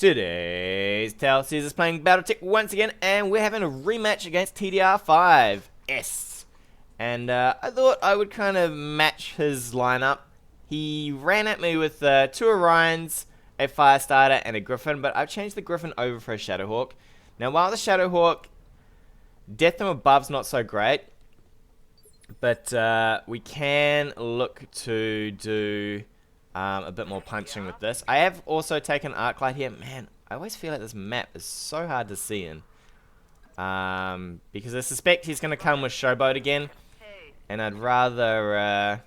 Today's Tale sees us playing BattleTech once again, and we're having a rematch against TDR5. Yes. And I thought I would kind of match his lineup. He ran at me with 2 Orions, a Firestarter, and a Griffin, but I've changed the Griffin over for a Shadowhawk. Now, while the Shadowhawk, death from above's not so great, but we can look to do a bit more punching with this. I have also taken Arclight here. Man, I always feel like this map is so hard to see in. Because I suspect he's going to come with Showboat again. And I'd rather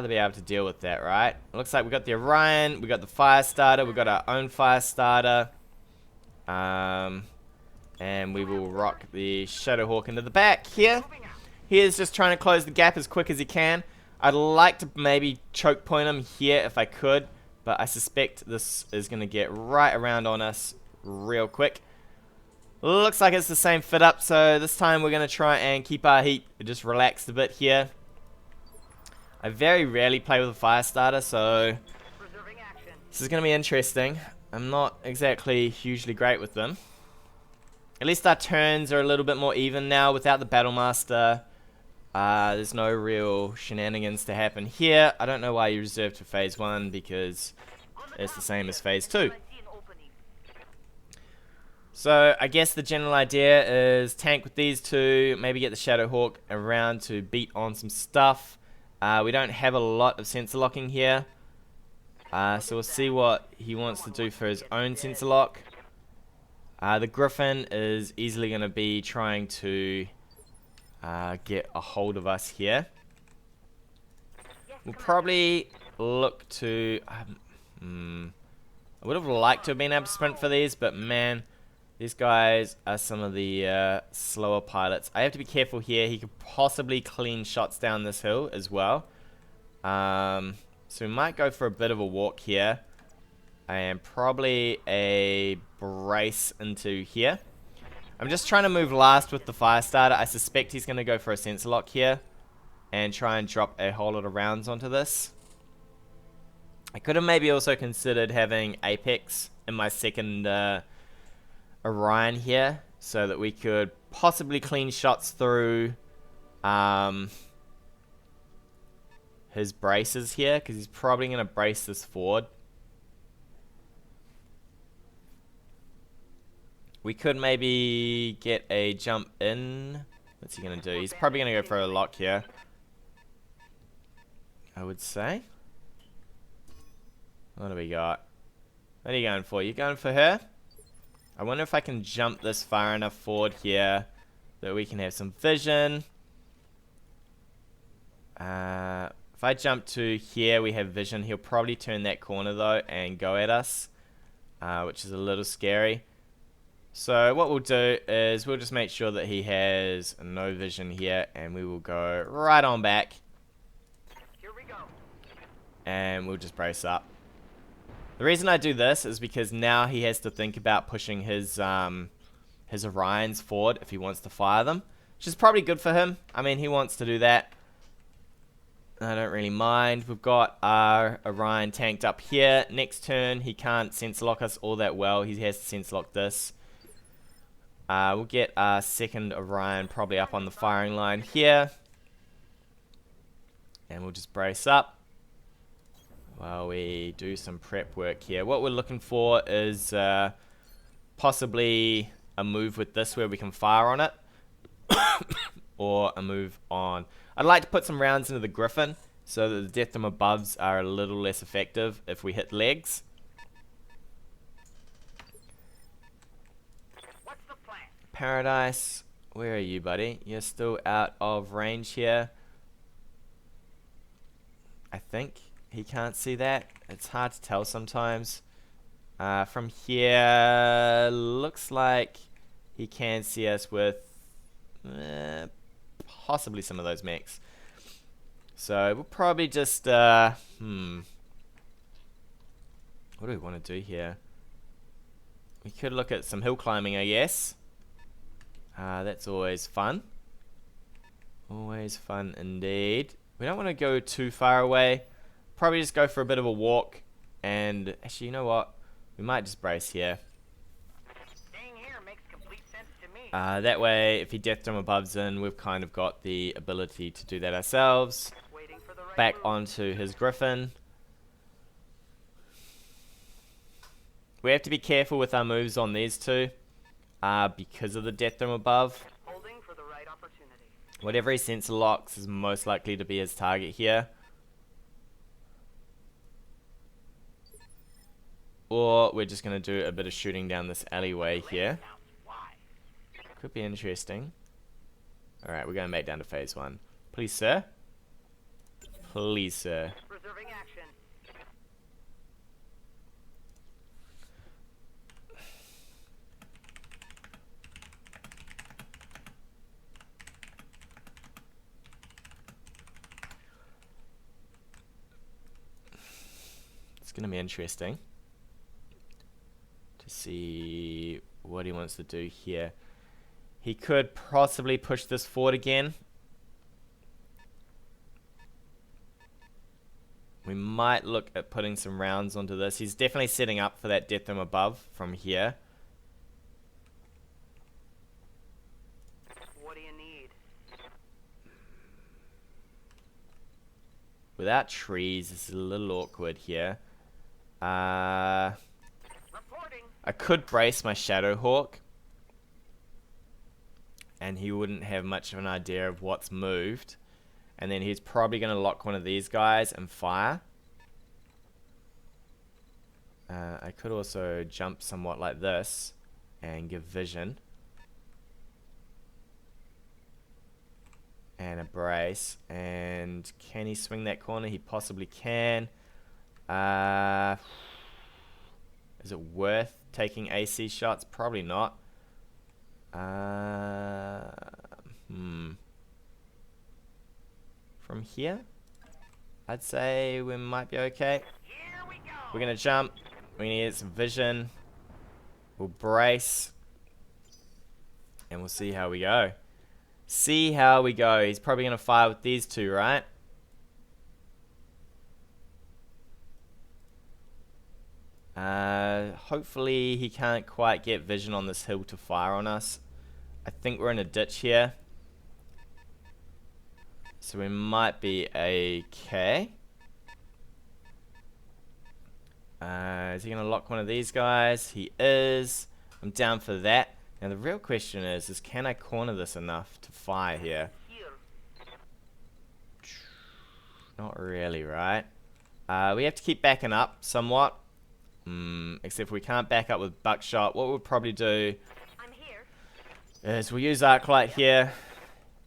be able to deal with that, right? It looks like we got the Orion, we got the Firestarter, we got our own Firestarter. And we will rock the Shadowhawk into the back here. He is just trying to close the gap as quick as he can. I'd like to maybe choke point him here if I could, but I suspect this is going to get right around on us real quick. Looks like it's the same fit up, so this time we're going to try and keep our heat just relaxed a bit here. I very rarely play with a Firestarter, so this is going to be interesting. I'm not exactly hugely great with them. At least our turns are a little bit more even now without the Battlemaster. There's no real shenanigans to happen here. I don't know why you reserved for phase 1 because it's the same as phase 2. So I guess the general idea is tank with these two, maybe get the Shadowhawk around to beat on some stuff. We don't have a lot of sensor locking here. So we'll see what he wants to do for his own sensor lock. The Griffin is easily going to be trying to get a hold of us here. We'll probably look to... I would have liked to have been able to sprint for these, but man, these guys are some of the slower pilots. I have to be careful here. He could possibly clean shots down this hill as well. So we might go for a bit of a walk here. And probably a brace into here. I'm just trying to move last with the Firestarter. I suspect he's going to go for a sensor lock here and try and drop a whole lot of rounds onto this. I could have maybe also considered having Apex in my second Orion here so that we could possibly clean shots through his braces here, because he's probably going to brace this forward. We could maybe get a jump in. What's he going to do? He's probably going to go for a lock here, I would say. What do we got? What are you going for? You going for her? I wonder if I can jump this far enough forward here that we can have some vision. If I jump to here, we have vision. He'll probably turn that corner though and go at us, which is a little scary. So what we'll do is we'll just make sure that he has no vision here, and we will go right on back. Here we go. And we'll just brace up. The reason I do this is because now he has to think about pushing his Orions forward if he wants to fire them, which is probably good for him. I mean, he wants to do that. I don't really mind. We've got our Orion tanked up here. Next turn, he can't sensor lock us all that well. He has to sensor lock this. We'll get our second Orion probably up on the firing line here. And we'll just brace up while we do some prep work here. What we're looking for is possibly a move with this where we can fire on it. Or a move on. I'd like to put some rounds into the Griffin so that the death from aboves are a little less effective if we hit legs. Paradise, where are you, buddy? You're still out of range here. I think he can't see that. It's hard to tell sometimes. From here, looks like he can see us with possibly some of those mechs. So we'll probably just what do we want to do here? We could look at some hill climbing, I guess. That's always fun. Always fun indeed. We don't want to go too far away. Probably just go for a bit of a walk. And actually, you know what? We might just brace here. Staying here makes complete sense to me. That way, if he Death Dome above's in, we've kind of got the ability to do that ourselves. Waiting for the right Back move. onto his Griffin. We have to be careful with our moves on these two, because of the Death Dome above. Holding for the right opportunity. Whatever he sensor locks is most likely to be his target here. Or we're just going to do a bit of shooting down this alleyway here. Could be interesting. Alright, we're going back down to phase 1. Please, sir. Please, sir. Preserving action. It's going to be interesting to see what he wants to do here. He could possibly push this forward again. We might look at putting some rounds onto this. He's definitely setting up for that Death Dome above from here. What do you need? Without trees, this is a little awkward here. Reporting. I could brace my Shadowhawk, and he wouldn't have much of an idea of what's moved. And then he's probably going to lock one of these guys and fire. I could also jump somewhat like this and give vision. And a brace. And can he swing that corner? He possibly can. Is it worth taking AC shots? Probably not. From here, I'd say we might be okay. Here we go. We're gonna jump. We need to get some vision. We'll brace. And we'll see how we go. See how we go. He's probably gonna fire with these two, right? Hopefully he can't quite get vision on this hill to fire on us. I think we're in a ditch here. So we might be okay. Is he going to lock one of these guys? He is. I'm down for that. Now the real question is can I corner this enough to fire here? Here. Not really, right? We have to keep backing up somewhat. Except we can't back up with buckshot. What we'll probably do I'm here. is we'll use Arclight here.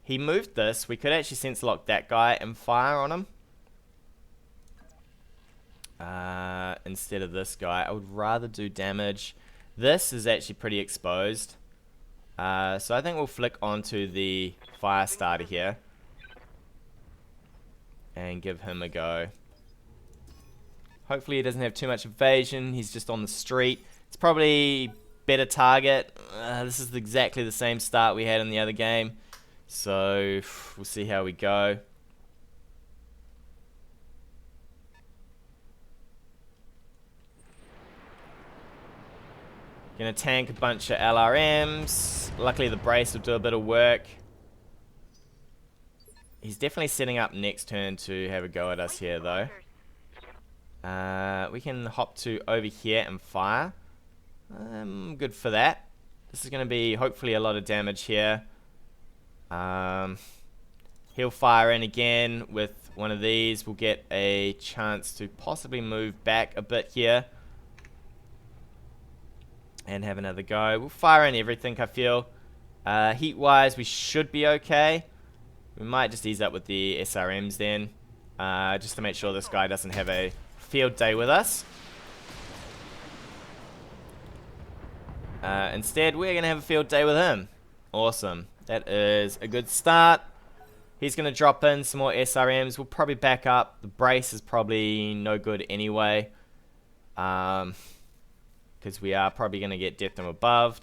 He moved this. We could actually sense lock that guy and fire on him. Instead of this guy. I would rather do damage. This is actually pretty exposed. So I think we'll flick onto the fire starter here. And give him a go. Hopefully he doesn't have too much evasion. He's just on the street. It's probably better target. This is exactly the same start we had in the other game. So we'll see how we go. Gonna tank a bunch of LRMs. Luckily the brace will do a bit of work. He's definitely setting up next turn to have a go at us here though. We can hop to over here and fire. I'm good for that. This is going to be hopefully a lot of damage here. He'll fire in again with one of these. We'll get a chance to possibly move back a bit here. And have another go. We'll fire in everything, I feel. Heat-wise, we should be okay. We might just ease up with the SRMs then. Just to make sure this guy doesn't have a field day with us. Instead, we're going to have a field day with him. Awesome. That is a good start. He's going to drop in some more SRMs. We'll probably back up. The brace is probably no good anyway. Because we are probably going to get Death Dome above.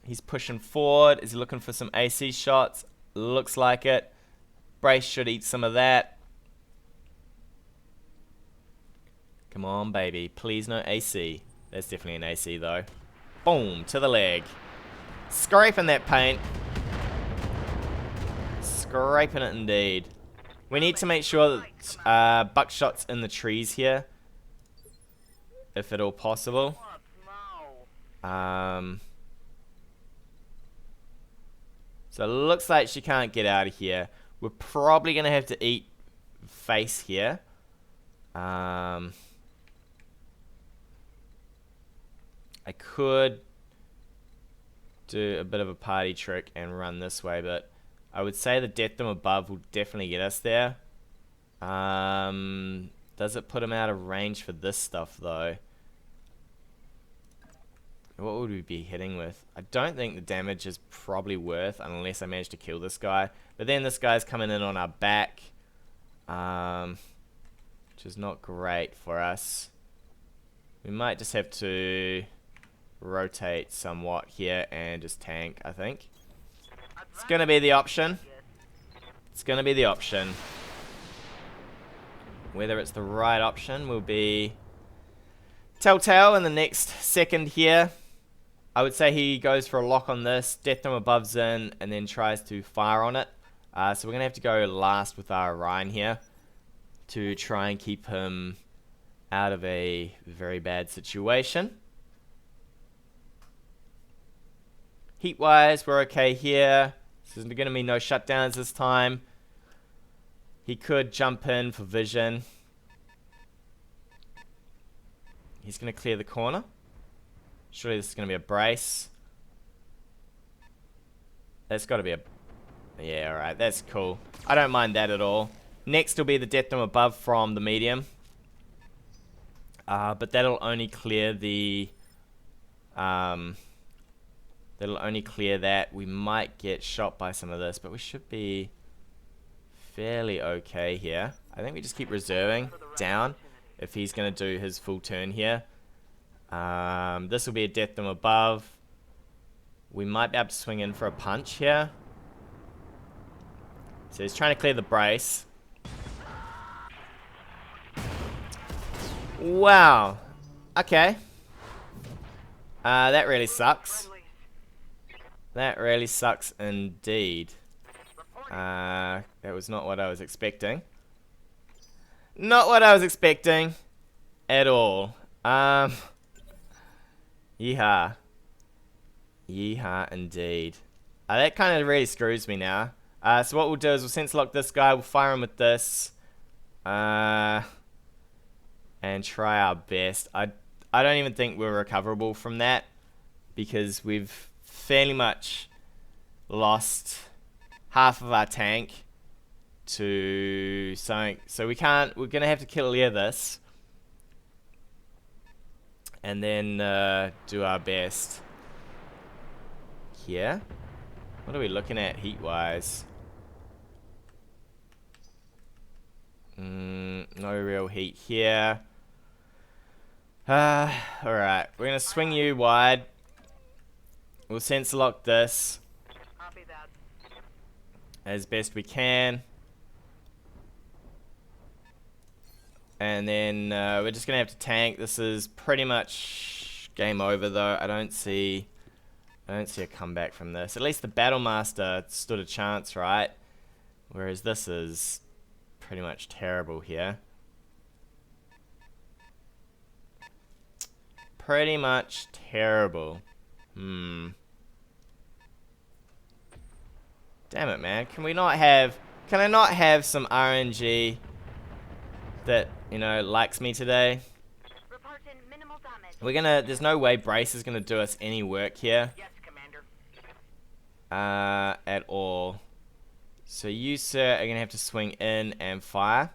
He's pushing forward. Is he looking for some AC shots? Looks like it. Brace should eat some of that. Come on, baby. Please no AC. That's definitely an AC, though. Boom, to the leg. Scraping that paint. Scraping it indeed. We need to make sure that buckshot's in the trees here. If at all possible. So it looks like she can't get out of here. We're probably going to have to eat face here. I could do a bit of a party trick and run this way, but I would say the death from above will definitely get us there. Does it put him out of range for this stuff, though? What would we be hitting with? I don't think the damage is probably worth, unless I manage to kill this guy. But then this guy's coming in on our back, which is not great for us. We might just have to rotate somewhat here and just tank, I think. It's going to be the option. It's going to be the option. Whether it's the right option will be telltale in the next second here. I would say he goes for a lock on this, death from above's in, and then tries to fire on it. So we're going to have to go last with our Orion here to try and keep him out of a very bad situation. Heat-wise, we're okay here. There's going to be no shutdowns this time. He could jump in for vision. He's going to clear the corner. Surely this is going to be a brace. That's got to be a... Yeah, alright, that's cool. I don't mind that at all. Next will be the death from above from the medium. But that'll only clear the... that'll only clear that. We might get shot by some of this, but we should be fairly okay here. I think we just keep reserving down if he's going to do his full turn here. This will be a death from above. We might be able to swing in for a punch here. So he's trying to clear the brace. Wow. Okay. That really sucks. That really sucks indeed. That was not what I was expecting. Not what I was expecting at all. Yeehaw. Yeehaw indeed. That kind of really screws me now. So what we'll do is we'll sense lock this guy, we'll fire him with this. And try our best. I don't even think we're recoverable from that, because we've fairly much lost half of our tank to something. So we're gonna have to clear this. And then do our best here. What are we looking at heat-wise? No real heat here. Alright, we're going to swing you wide. We'll sensor lock this as best we can. And then we're just going to have to tank. This is pretty much game over, though. I don't see a comeback from this. At least the Battlemaster stood a chance, right? Whereas this is pretty much terrible here. Pretty much terrible. Damn it, man. Can I not have some RNG that, you know, likes me today? There's no way Brace is gonna do us any work here. Yes, Commander. At all. So you, sir, are gonna have to swing in and fire.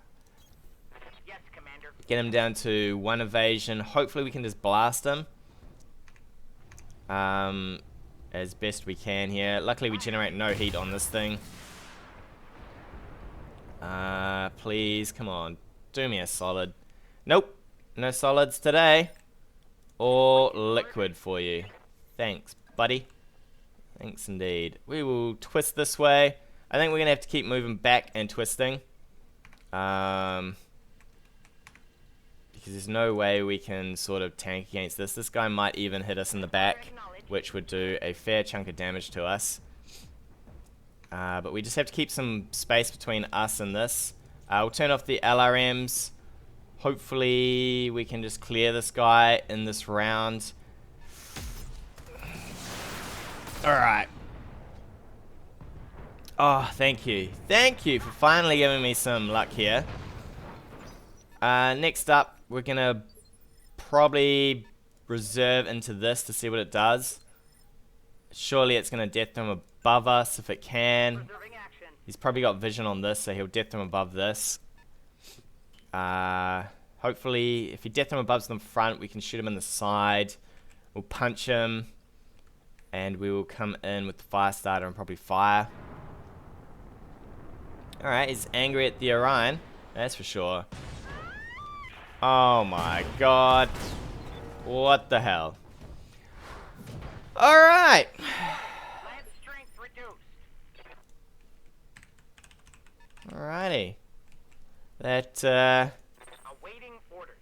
Yes, Commander. Get him down to 1 evasion. Hopefully we can just blast him. As best we can here. Luckily we generate no heat on this thing. Please, come on. Do me a solid. Nope. No solids today. Or liquid for you. Thanks, buddy. Thanks indeed. We will twist this way. I think we're going to have to keep moving back and twisting. Because because there's no way we can sort of tank against this. This guy might even hit us in the back, which would do a fair chunk of damage to us. But we just have to keep some space between us and this. We'll turn off the LRMs. Hopefully we can just clear this guy in this round. Alright. Oh, thank you. Thank you for finally giving me some luck here. Next up, we're going to probably reserve into this to see what it does. Surely it's going to death them above us if it can. He's probably got vision on this, so he'll death them above this. Hopefully, if he death them above the front, we can shoot him in the side. We'll punch him. And we will come in with the fire starter and probably fire. Alright, he's angry at the Orion. That's for sure. Oh my god. What the hell? Alright. Alrighty. That, Awaiting orders.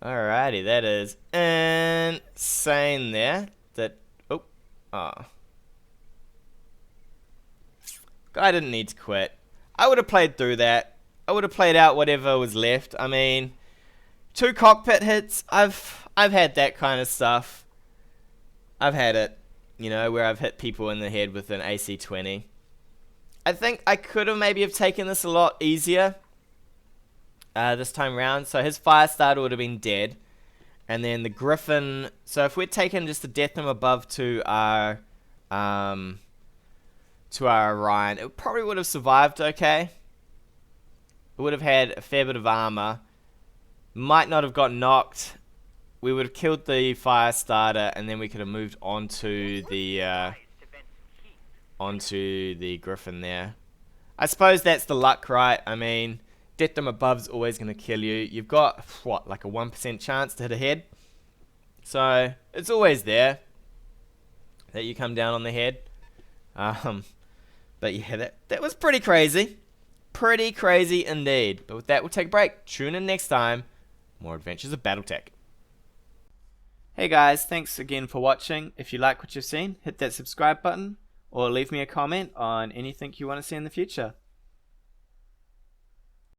Alrighty, that is insane there. Guy didn't need to quit. I would have played through that. I would have played out whatever was left. I mean, 2 cockpit hits. I've had that kind of stuff. I've had it, you know, where I've hit people in the head with an AC-20. I think I could have maybe have taken this a lot easier this time round. So his fire starter would have been dead. And then the Griffin, so if we'd taken just the death them above to our Orion, it probably would have survived okay. It would have had a fair bit of armor. Might not have got knocked. We would have killed the fire starter, and then we could have moved on to the Griffin there. I suppose that's the luck, right? I mean, death them above's always going to kill you. You've got, what, like a 1% chance to hit a head? So, it's always there that you come down on the head. But yeah, that was pretty crazy. Pretty crazy indeed. But with that, we'll take a break. Tune in next time. More adventures of BattleTech. Hey guys, thanks again for watching. If you like what you've seen, hit that subscribe button or leave me a comment on anything you want to see in the future.